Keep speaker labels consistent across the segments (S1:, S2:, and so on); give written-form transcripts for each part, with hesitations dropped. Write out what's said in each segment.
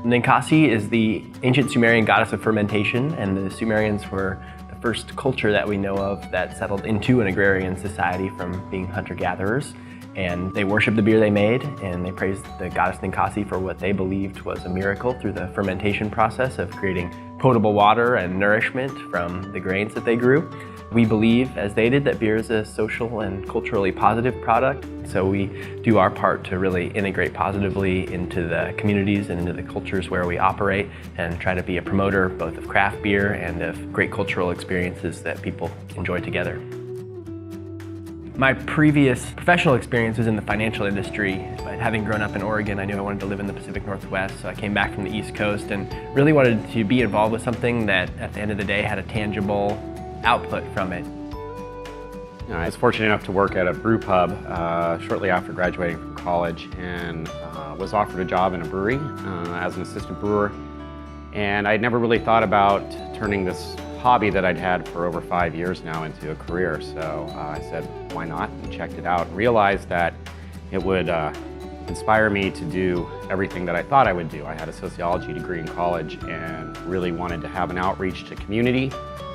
S1: Ninkasi is the ancient Sumerian goddess of fermentation, and the Sumerians were the first culture that we know of that settled into an agrarian society from being hunter-gatherers. And they worshiped the beer they made, and they praised the goddess Ninkasi for what they believed was a miracle through the fermentation process of creating potable water and nourishment from the grains that they grew. We believe, as they did, that beer is a social and culturally positive product, so we do our part to really integrate positively into the communities and into the cultures where we operate and try to be a promoter both of craft beer and of great cultural experiences that people enjoy together. My previous professional experience was in the financial industry, but having grown up in Oregon, I knew I wanted to live in the Pacific Northwest, so I came back from the East Coast and really wanted to be involved with something that at the end of the day had a tangible output from it.
S2: I was fortunate enough to work at a brew pub shortly after graduating from college, and was offered a job in a brewery as an assistant brewer. And I'd never really thought about turning this hobby that I'd had for over 5 years now into a career. So I said, why not? And checked it out and realized that it would inspire me to do everything that I thought I would do. I had a sociology degree in college and really wanted to have an outreach to community,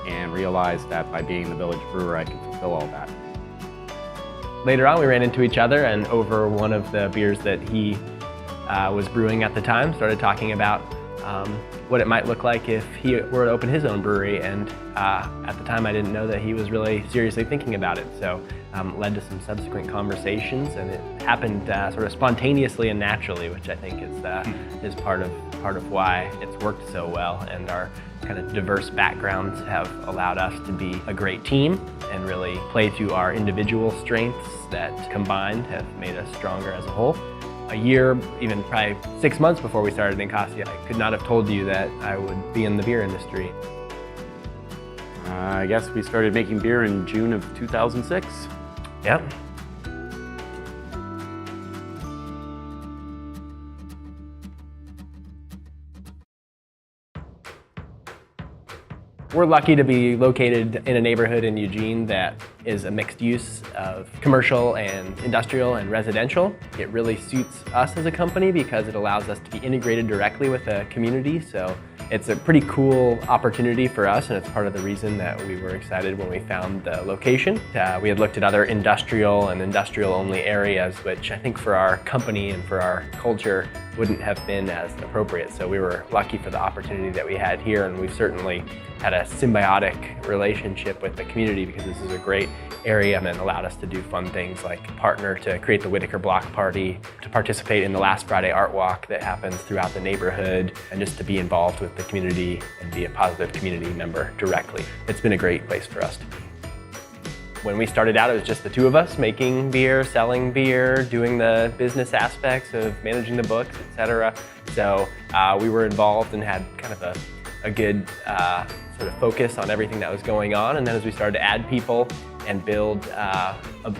S2: and realized that by being the village brewer, I could fulfill all that.
S1: Later on, we ran into each other, and over one of the beers that he was brewing at the time, started talking about what it might look like if he were to open his own brewery. And at the time, I didn't know that he was really seriously thinking about it. So led to some subsequent conversations, and it happened sort of spontaneously and naturally, which I think is part of why it's worked so well. And our kind of diverse backgrounds have allowed us to be a great team and really play to our individual strengths that combined have made us stronger as a whole. A year, even probably 6 months before we started Ninkasi, I could not have told you that I would be in the beer industry.
S2: I guess we started making beer in June of 2006.
S1: Yep. We're lucky to be located in a neighborhood in Eugene that is a mixed use of commercial and industrial and residential. It really suits us as a company because it allows us to be integrated directly with the community. So it's a pretty cool opportunity for us, and it's part of the reason that we were excited when we found the location. We had looked at other industrial and industrial-only areas, which I think for our company and for our culture wouldn't have been as appropriate. So we were lucky for the opportunity that we had here, and we've certainly had a symbiotic relationship with the community because this is a great area and allowed us to do fun things like partner to create the Whitaker Block Party, to participate in the Last Friday Art Walk that happens throughout the neighborhood, and just to be involved with the community and be a positive community member directly. It's been a great place for us to be. When we started out, it was just the two of us making beer, selling beer, doing the business aspects of managing the books, etc. So we were involved and had kind of a good sort of focus on everything that was going on. And then as we started to add people and build a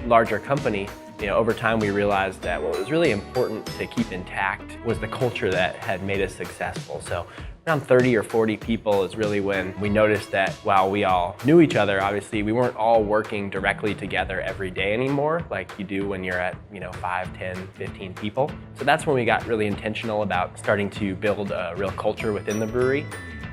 S1: larger company, over time we realized that what was really important to keep intact was the culture that had made us successful. So around 30 or 40 people is really when we noticed that while we all knew each other, obviously we weren't all working directly together every day anymore like you do when you're at 5, 10, 15 people. So that's when we got really intentional about starting to build a real culture within the brewery.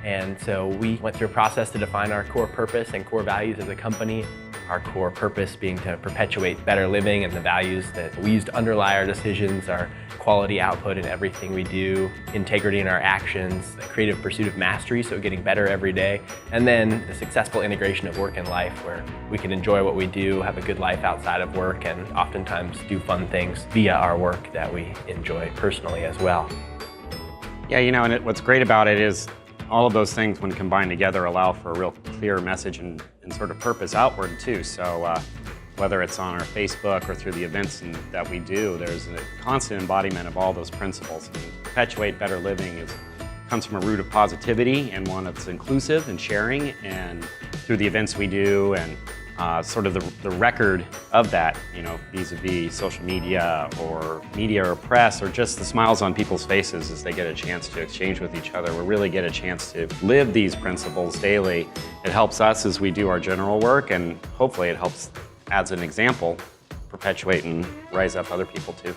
S1: And so we went through a process to define our core purpose and core values as a company. Our core purpose being to perpetuate better living, and the values that we use to underlie our decisions are quality output in everything we do, integrity in our actions, the creative pursuit of mastery, so getting better every day, and then the successful integration of work and life where we can enjoy what we do, have a good life outside of work, and oftentimes do fun things via our work that we enjoy personally as well.
S2: Yeah, and what's great about it is all of those things, when combined together, allow for a real clear message and sort of purpose outward too. So whether it's on our Facebook or through the events that we do, there's a constant embodiment of all those principles. And perpetuate better living comes from a root of positivity and one that's inclusive and sharing. And through the events we do and sort of the record of that, vis-a-vis social media or press, or just the smiles on people's faces as they get a chance to exchange with each other. We really get a chance to live these principles daily. It helps us as we do our general work, and hopefully it helps, as an example, perpetuate and rise up other people too.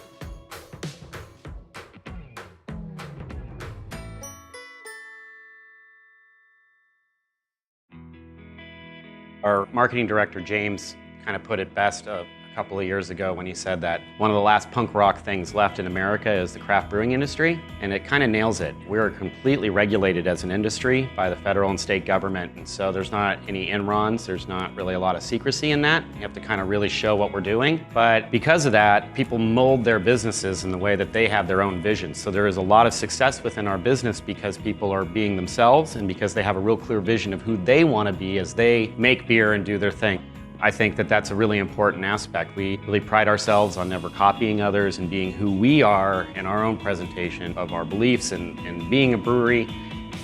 S2: Our marketing director, James, kind of put it best a couple of years ago when he said that one of the last punk rock things left in America is the craft brewing industry, and it kind of nails it. We're completely regulated as an industry by the federal and state government, and so there's not any in-runs, there's not really a lot of secrecy in that. You have to kind of really show what we're doing, but because of that, people mold their businesses in the way that they have their own vision. So there is a lot of success within our business because people are being themselves and because they have a real clear vision of who they want to be as they make beer and do their thing. I think that that's a really important aspect. We really pride ourselves on never copying others and being who we are in our own presentation of our beliefs and being a brewery.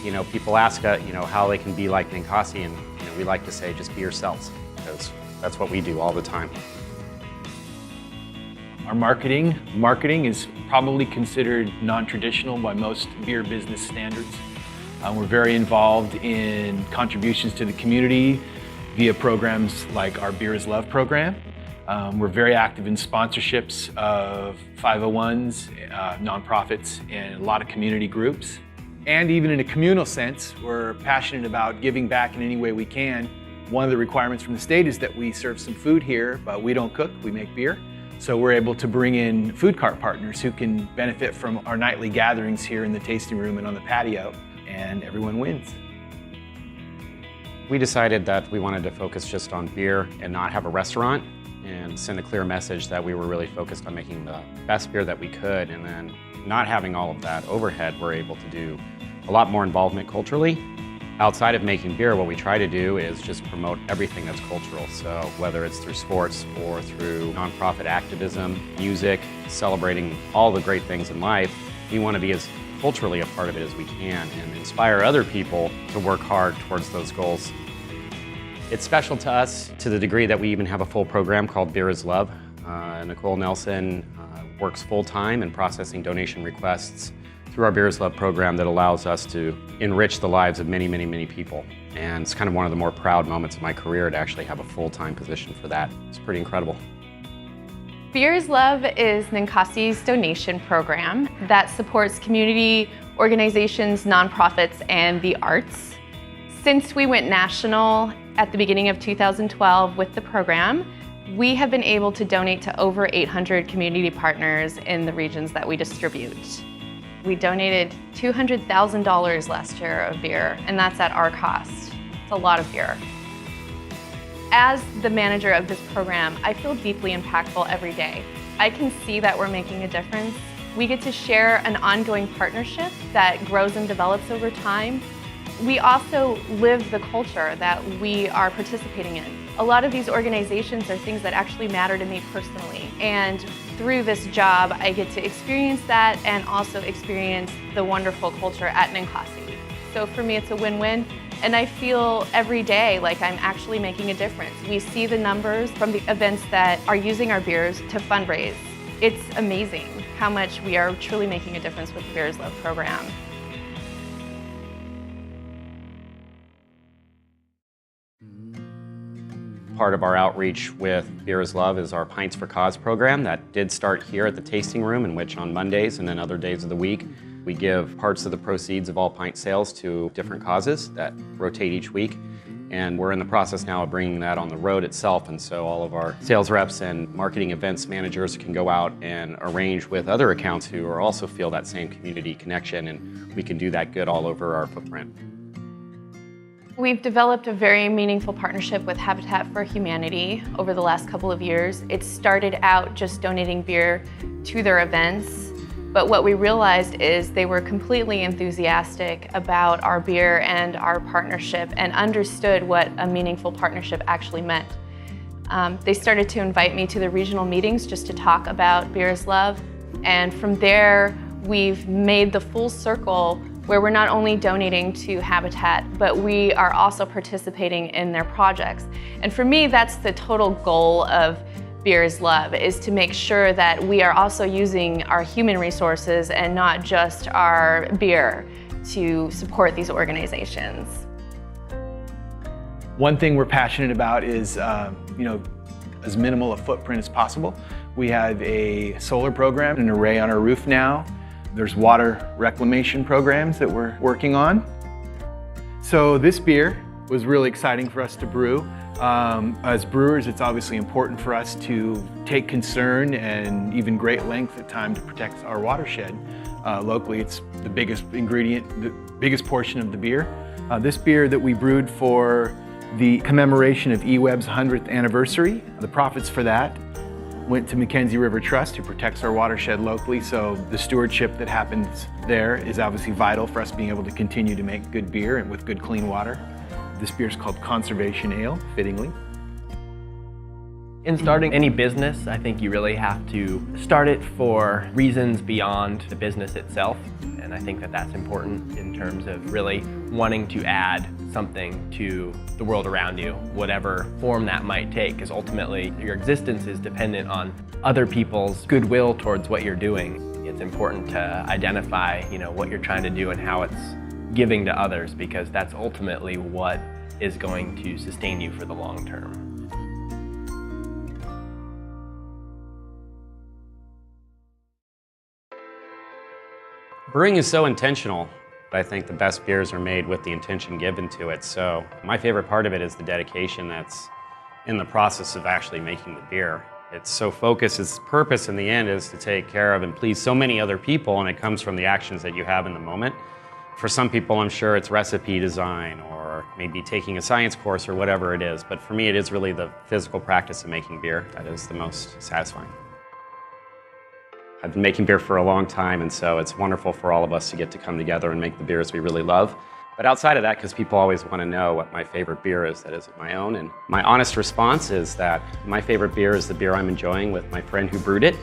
S2: You know, people ask how they can be like Ninkasi, and we like to say just be yourselves, because that's what we do all the time.
S3: Our marketing is probably considered non-traditional by most beer business standards. We're very involved in contributions to the community via programs like our Beer is Love program. We're very active in sponsorships of 501s, nonprofits, and a lot of community groups. And even in a communal sense, we're passionate about giving back in any way we can. One of the requirements from the state is that we serve some food here, but we don't cook, we make beer. So we're able to bring in food cart partners who can benefit from our nightly gatherings here in the tasting room and on the patio, and everyone wins.
S2: We decided that we wanted to focus just on beer and not have a restaurant, and send a clear message that we were really focused on making the best beer that we could, and then not having all of that overhead, we're able to do a lot more involvement culturally. Outside of making beer, what we try to do is just promote everything that's cultural. So whether it's through sports or through nonprofit activism, music, celebrating all the great things in life, we want to be as culturally a part of it as we can and inspire other people to work hard towards those goals. It's special to us to the degree that we even have a full program called Beer is Love. Nicole Nelson works full-time in processing donation requests through our Beer is Love program that allows us to enrich the lives of many, many, many people. And it's kind of one of the more proud moments of my career to actually have a full-time position for that. It's pretty incredible.
S4: Beer is Love is Ninkasi's donation program that supports community organizations, nonprofits, and the arts. Since we went national at the beginning of 2012 with the program, we have been able to donate to over 800 community partners in the regions that we distribute. We donated $200,000 last year of beer, and that's at our cost. It's a lot of beer. As the manager of this program, I feel deeply impactful every day. I can see that we're making a difference. We get to share an ongoing partnership that grows and develops over time. We also live the culture that we are participating in. A lot of these organizations are things that actually matter to me personally. And through this job, I get to experience that and also experience the wonderful culture at Ninkasi. So for me, it's a win-win. And I feel every day like I'm actually making a difference. We see the numbers from the events that are using our beers to fundraise. It's amazing how much we are truly making a difference with the Beer is Love program.
S2: Part of our outreach with Beer is Love is our Pints for Cause program that did start here at the tasting room, in which on Mondays and then other days of the week, we give parts of the proceeds of all pint sales to different causes that rotate each week. And we're in the process now of bringing that on the road itself. And so all of our sales reps and marketing events managers can go out and arrange with other accounts who are also feel that same community connection, and we can do that good all over our footprint.
S4: We've developed a very meaningful partnership with Habitat for Humanity over the last couple of years. It started out just donating beer to their events, but what we realized is they were completely enthusiastic about our beer and our partnership and understood what a meaningful partnership actually meant. They started to invite me to the regional meetings just to talk about Beer is Love, and from there we've made the full circle where we're not only donating to Habitat, but we are also participating in their projects. And for me, that's the total goal of Beer is Love, is to make sure that we are also using our human resources and not just our beer to support these organizations.
S3: One thing we're passionate about is, as minimal a footprint as possible. We have a solar program, an array on our roof now. There's water reclamation programs that we're working on. So this beer was really exciting for us to brew. As brewers, it's obviously important for us to take concern and even great length at time to protect our watershed. Locally, it's the biggest ingredient, the biggest portion of the beer. This beer that we brewed for the commemoration of eWeb's 100th anniversary, the profits for that went to Ninkasi River Trust, who protects our watershed locally, so the stewardship that happens there is obviously vital for us being able to continue to make good beer and with good clean water. This beer is called Conservation Ale, fittingly.
S1: In starting any business, I think you really have to start it for reasons beyond the business itself. And I think that that's important in terms of really wanting to add something to the world around you, whatever form that might take, because ultimately your existence is dependent on other people's goodwill towards what you're doing. It's important to identify, what you're trying to do and how it's giving to others, because that's ultimately what is going to sustain you for the long term.
S2: Brewing is so intentional. I think the best beers are made with the intention given to it. So my favorite part of it is the dedication that's in the process of actually making the beer. It's so focused, its purpose in the end is to take care of and please so many other people, and it comes from the actions that you have in the moment. For some people, I'm sure it's recipe design or maybe taking a science course or whatever it is. But for me, it is really the physical practice of making beer that is the most satisfying. I've been making beer for a long time, and so it's wonderful for all of us to get to come together and make the beers we really love. But outside of that, because people always want to know what my favorite beer is that isn't my own, and my honest response is that my favorite beer is the beer I'm enjoying with my friend who brewed it.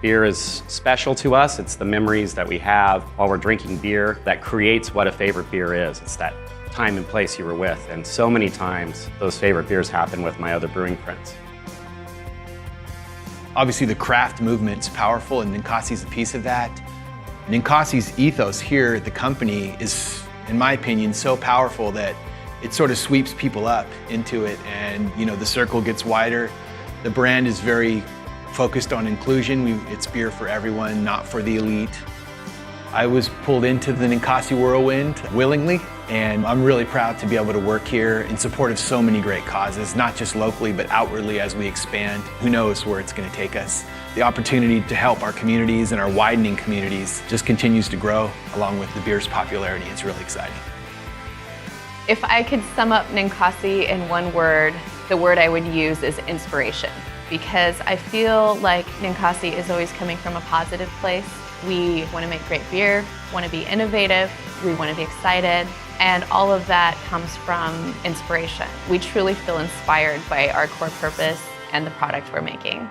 S2: Beer is special to us. It's the memories that we have while we're drinking beer that creates what a favorite beer is. It's that time and place you were with, and so many times those favorite beers happen with my other brewing friends.
S3: Obviously, the craft movement's powerful, and Ninkasi's a piece of that. Ninkasi's ethos here at the company is, in my opinion, so powerful that it sort of sweeps people up into it, and the circle gets wider. The brand is very focused on inclusion. It's beer for everyone, not for the elite. I was pulled into the Ninkasi whirlwind willingly, and I'm really proud to be able to work here in support of so many great causes, not just locally, but outwardly as we expand. Who knows where it's going to take us. The opportunity to help our communities and our widening communities just continues to grow along with the beer's popularity. It's really exciting.
S4: If I could sum up Ninkasi in one word, the word I would use is inspiration, because I feel like Ninkasi is always coming from a positive place. We want to make great beer, want to be innovative, we want to be excited, and all of that comes from inspiration. We truly feel inspired by our core purpose and the product we're making.